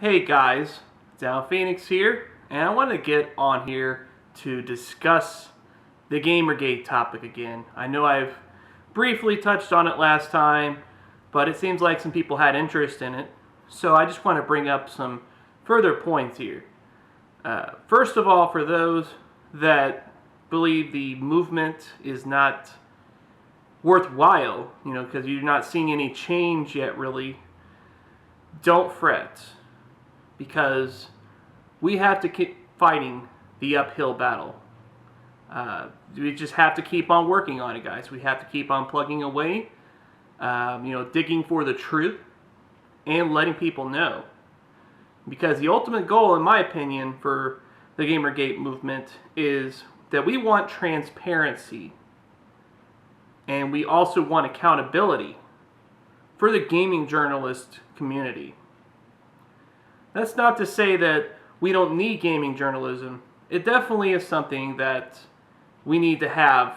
Hey guys, Downphoenix here, and I want to get on here to discuss the Gamergate topic again. I know I've briefly touched on it last time, but it seems like some people had interest in it, so I just want to bring up some further points here. First of all, for those that believe the movement is not worthwhile, because you're not seeing any change yet really, don't fret. Because we have to keep fighting the uphill battle. We just have to keep on working on it, guys. We have to keep on plugging away, digging for the truth, and letting people know. Because the ultimate goal, in my opinion, for the Gamergate movement is that we want transparency. And we also want accountability for the gaming journalist community. That's not to say that we don't need gaming journalism. It definitely is something that we need to have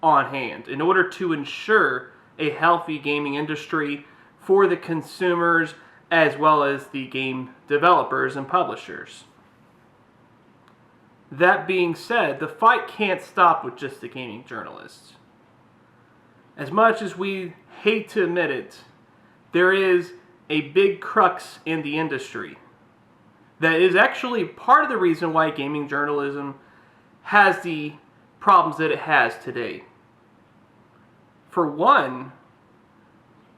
on hand in order to ensure a healthy gaming industry for the consumers as well as the game developers and publishers. That being said, the fight can't stop with just the gaming journalists. As much as we hate to admit it, there is a big crux in the industry that is actually part of the reason why gaming journalism has the problems that it has today. For one,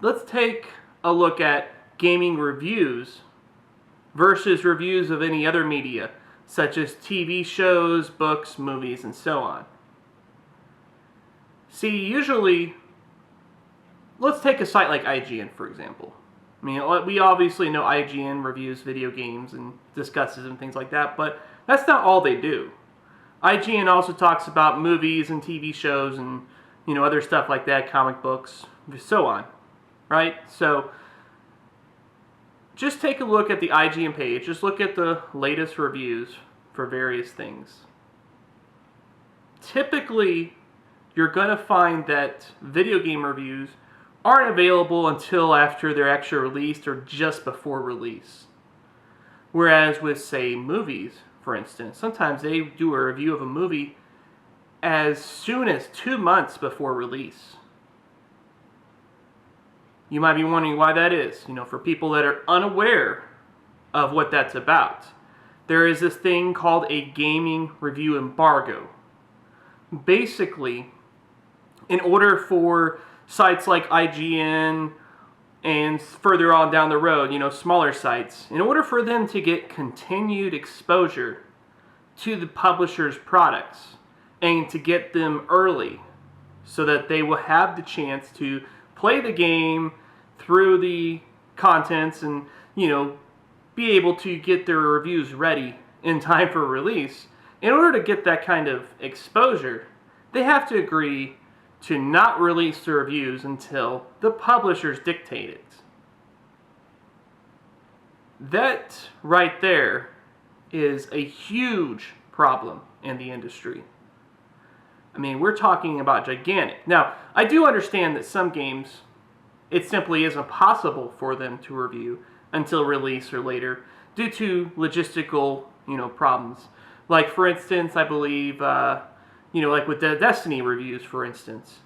let's take a look at gaming reviews versus reviews of any other media, such as TV shows, books, movies, and so on. See, usually, let's take a site like IGN, for example. I mean, we obviously know IGN reviews video games and discusses and things like that, but that's not all they do. IGN also talks about movies and TV shows and, other stuff like that, comic books, so on, right? So, just take a look at the IGN page. Just look at the latest reviews for various things. Typically, you're going to find that video game reviews aren't available until after they're actually released or just before release. Whereas with, say, movies, for instance, sometimes they do a review of a movie as soon as 2 months before release. You might be wondering why that is. For people that are unaware of what that's about, there is this thing called a gaming review embargo. Basically, in order for sites like IGN and further on down the road, smaller sites, in order for them to get continued exposure to the publisher's products and to get them early so that they will have the chance to play the game through the contents and, be able to get their reviews ready in time for release. In order to get that kind of exposure, they have to agree to not release the reviews until the publishers dictate it. That right there is a huge problem in the industry. I mean, we're talking about gigantic. Now, I do understand that some games, it simply isn't possible for them to review until release or later due to logistical, problems. Like, for instance, I believe like with the Destiny reviews, for instance.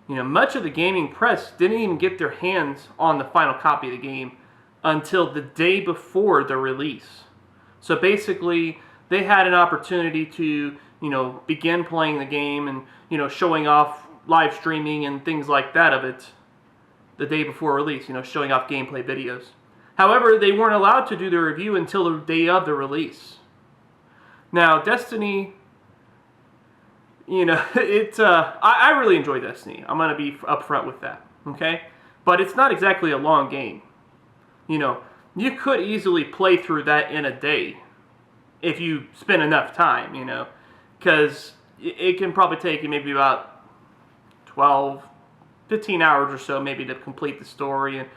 Much of the gaming press didn't even get their hands on the final copy of the game until the day before the release. So basically, they had an opportunity to, begin playing the game and, showing off live streaming and things like that of it the day before release, showing off gameplay videos. However, they weren't allowed to do the review until the day of the release. Now, Destiny, I really enjoy Destiny. I'm going to be upfront with that, okay? But it's not exactly a long game. You could easily play through that in a day if you spend enough time, because it can probably take you maybe about 12, 15 hours or so maybe to complete the story and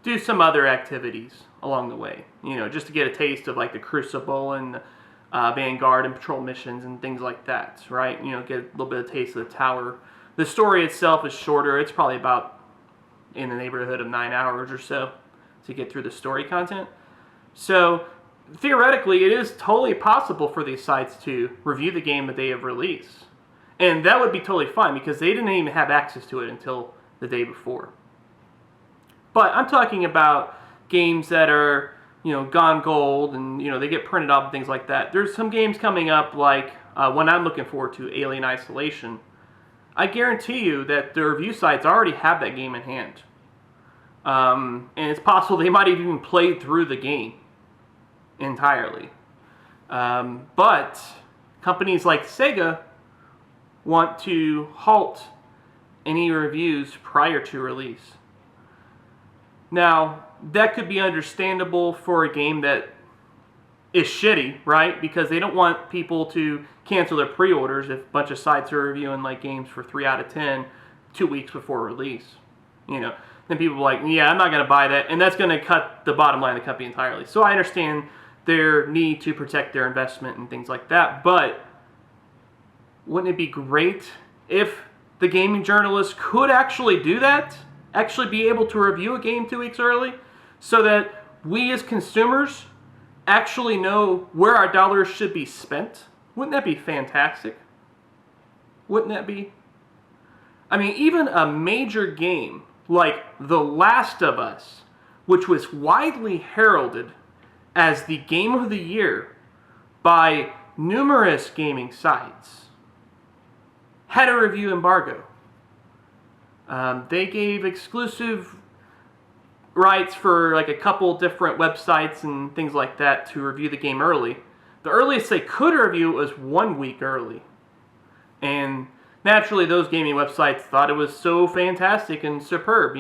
do some other activities along the way, just to get a taste of like the Crucible and Vanguard and patrol missions and things like that, right? Get a little bit of taste of the tower. The story itself is shorter. It's probably about in the neighborhood of 9 hours or so to get through the story content. So theoretically, it is totally possible for these sites to review the game that they have released. And that would be totally fine because they didn't even have access to it until the day before. But I'm talking about games that are, gone gold and, they get printed up and things like that. There's some games coming up like one I'm looking forward to, Alien Isolation. I guarantee you that the review sites already have that game in hand. And it's possible they might have even played through the game entirely. But companies like Sega want to halt any reviews prior to release. Now, that could be understandable for a game that is shitty, right? Because they don't want people to cancel their pre-orders if a bunch of sites are reviewing like games for 3 out of 10 2 weeks before release. Then people are like, yeah, I'm not going to buy that, and that's going to cut the bottom line of the company entirely. So I understand their need to protect their investment and things like that, but wouldn't it be great if the gaming journalists could actually do that? Actually be able to review a game 2 weeks early so that we as consumers actually know where our dollars should be spent? Wouldn't that be fantastic? Wouldn't that be? I mean, even a major game like The Last of Us, which was widely heralded as the game of the year by numerous gaming sites, had a review embargo. They gave exclusive rights for like a couple different websites and things like that to review the game early. The earliest they could review it was 1 week early. And naturally, those gaming websites thought it was so fantastic and superb,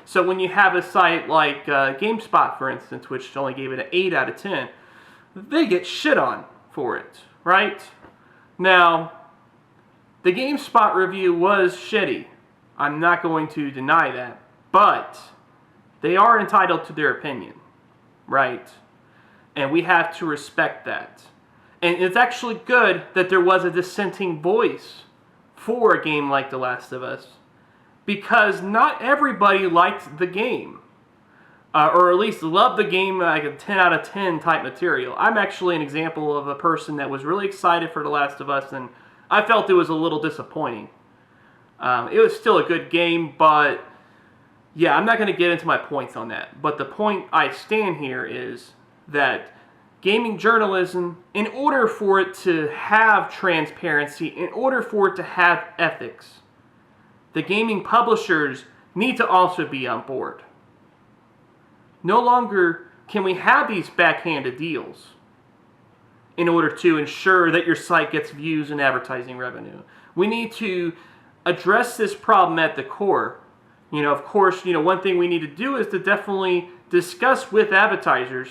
So when you have a site like GameSpot, for instance, which only gave it an 8 out of 10, they get shit on for it, right? Now, the GameSpot review was shitty. I'm not going to deny that. But they are entitled to their opinion, right? And we have to respect that. And it's actually good that there was a dissenting voice for a game like The Last of Us, because not everybody liked the game, or at least loved the game like a 10 out of 10 type material. I'm actually an example of a person that was really excited for The Last of Us, and I felt it was a little disappointing. It was still a good game, but yeah, I'm not going to get into my points on that. But the point I stand here is that gaming journalism, in order for it to have transparency, in order for it to have ethics, the gaming publishers need to also be on board. No longer can we have these backhanded deals in order to ensure that your site gets views and advertising revenue. We need to address this problem at the core. Of course, one thing we need to do is to definitely discuss with advertisers.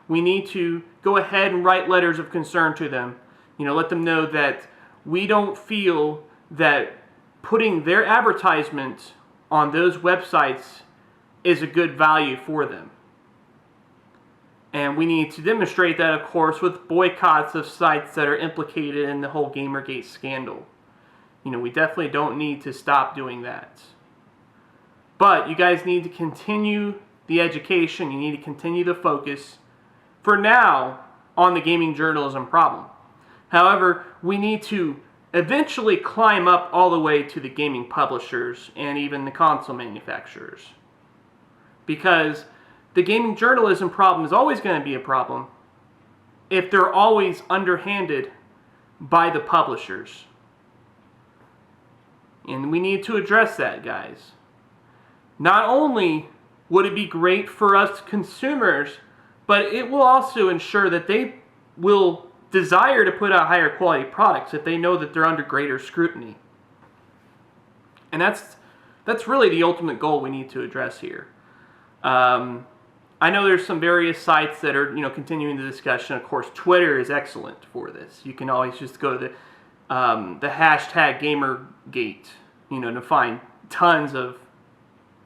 We need to go ahead and write letters of concern to them. Let them know that we don't feel that putting their advertisement on those websites is a good value for them. And we need to demonstrate that, of course, with boycotts of sites that are implicated in the whole Gamergate scandal. We definitely don't need to stop doing that. But you guys need to continue the education. You need to continue the focus, for now, on the gaming journalism problem. However, we need to eventually climb up all the way to the gaming publishers and even the console manufacturers. Because the gaming journalism problem is always going to be a problem if they're always underhanded by the publishers. And we need to address that, guys. Not only would it be great for us consumers, but it will also ensure that they will desire to put out higher quality products if they know that they're under greater scrutiny. And that's really the ultimate goal we need to address here. I know there's some various sites that are continuing the discussion. Of course, Twitter is excellent for this. You can always just go to the hashtag Gamergate, to find tons of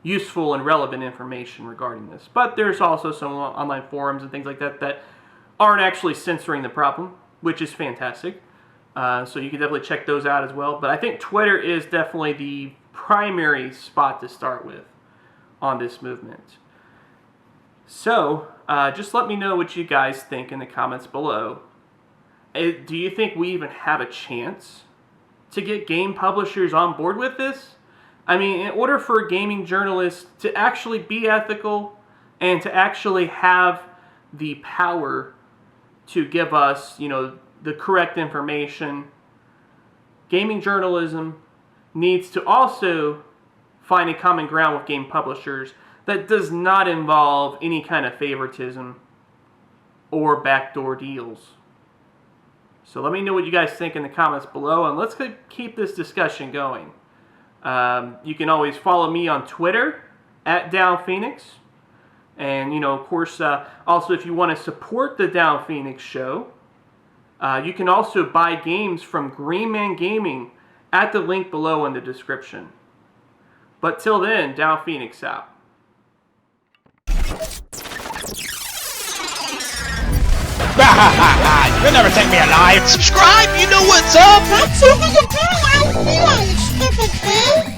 useful and relevant information regarding this. But there's also some online forums and things like that that aren't actually censoring the problem, which is fantastic. So you can definitely check those out as well. But I think Twitter is definitely the primary spot to start with on this movement. So, Just let me know what you guys think in the comments below. Do you think we even have a chance to get game publishers on board with this? I mean, in order for gaming journalists to actually be ethical and to actually have the power to give us, the correct information, gaming journalism needs to also find a common ground with game publishers that does not involve any kind of favoritism or backdoor deals. So let me know what you guys think in the comments below, and let's keep this discussion going. You can always follow me on Twitter at Downphoenix. And, of course, also if you want to support the Downphoenix show, you can also buy games from Green Man Gaming at the link below in the description. But till then, Downphoenix out. You'll never take me alive. Subscribe, you know what's up. That's something to do, unskipable.